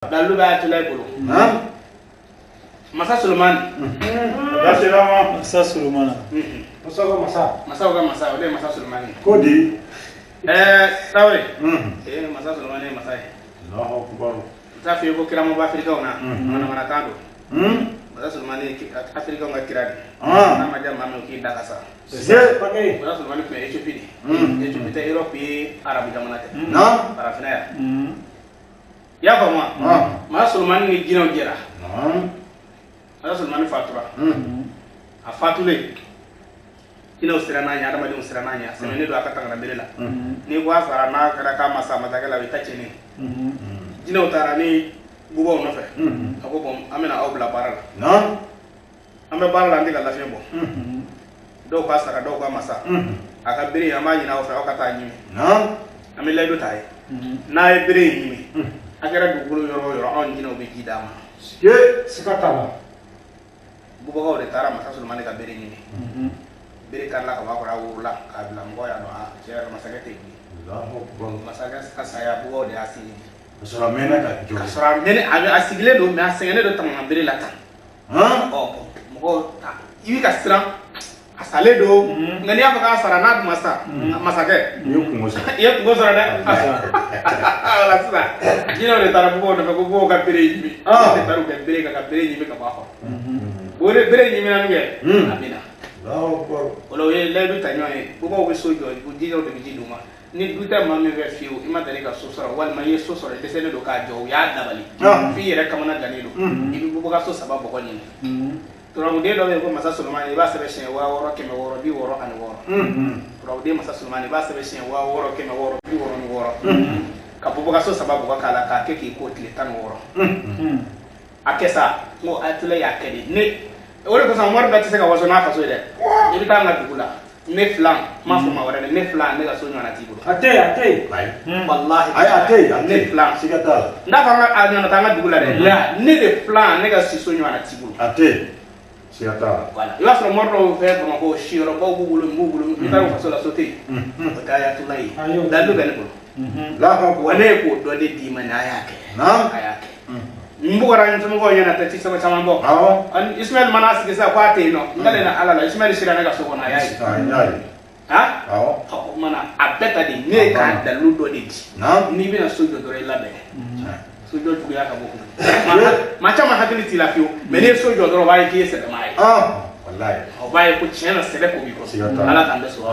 Dalu ba tula bolo. Masa Suleiman. Masa Suleiman. Masa ole Masa Suleiman. Kodi. Tawe. Masa Suleiman Masa. Allahu Akbar. Ta fi ko kira mo ba Afrika ona. Mana tando. Masa Suleiman Afrika nga kira. Na ma jam ma ki dakasa. C'est pareil. Masa Suleiman ko Ethiopie. Ethiopie te Europe Arabi jamana te. Non. Parafina ya. Ya ko ma. Masa Suleiman ni jino jera. Masa Suleiman fatura. A fatule. Ina usira nanya adama di usira nanya semene do aka tangara belela ni kwa sara na kada ka masa mazagala bitache ni jina utara ni bubo no fe ako bom amena obla barala Non. ambe barala ndi kala fembo do kwa sara do kwa masa aka biri amaji na ofe okata nyimi Non. ame ledo tai na e biri nyimi akera dugulu yoro on jina obe jidama C'est sikatala. bubo ko de tara masa Suleiman ka biri nyimi bere kala ka wakora wurla ka bila ngoya no a cer masagate ni Allahu Akbar. masagas asaya buo de asili Sura mena ka jo. kasra mene ave asigile do me asengene do tamma bere lata oh mo ta iwi kasra asale do ngani ava ka sara na masa masage Yo kumosa. ye ngo sara da ala sura jino de tara buo no ko buo ka bere yibi de taru ka bere yibi ka ba ho bore bere yibi na nge amina Allahu Akbar. Olo ye ledu tanyoy bugo be sojo bu dido de biduma ni duta mamme be fiu ima dare ka sosora wal ma ye sosora de sene do ka jo ya dabali fi yere kamana ganilo ibi bugo ka so sababu ko ni to ramu de do be ko Masa Suleiman ba sebe shen wa woro keme woro bi woro an woro to ramu de Masa Suleiman ba sebe shen wa woro keme woro bi woro ni woro ka bugo ka so sababu ko kala ka keke ko tile tan woro akesa mo atule ya kedi ne ole ko san warda tse ka waso na faso de ibi ta nga dugula ne flan ma fo ma wara ne flan ne ga so nyana ti bulo Ate. wallahi Ay ate. ne flan Sikatala. nda fa nga anyana ta nga dugula de la ne de flan ne ga si so nyana ti bulo Ate. Sikatala. wala yo so morro fe ko ko shiro ko bugulo mi ta ko faso la sote o ta ya tulai dalu ben bulo Allahu Akbar. wane ko do de di mana yake Naam. ayake mbugara ntumugo nyana ta tisa sama chamambo Awo. an Ismail manas ke sa kwate no ngale na alala Ismail sira na soko na yayi Ay. ha Awo. ko mana abeta di ne ka da ludo di Naam. ni bina sojo dore labe sojo tu ya ka boku ma chama hakili tilafio mene sojo dore ba yi ke se da mai Wallahi. o ba yi ko chena sele ko bi ko Sigata. ala kan da so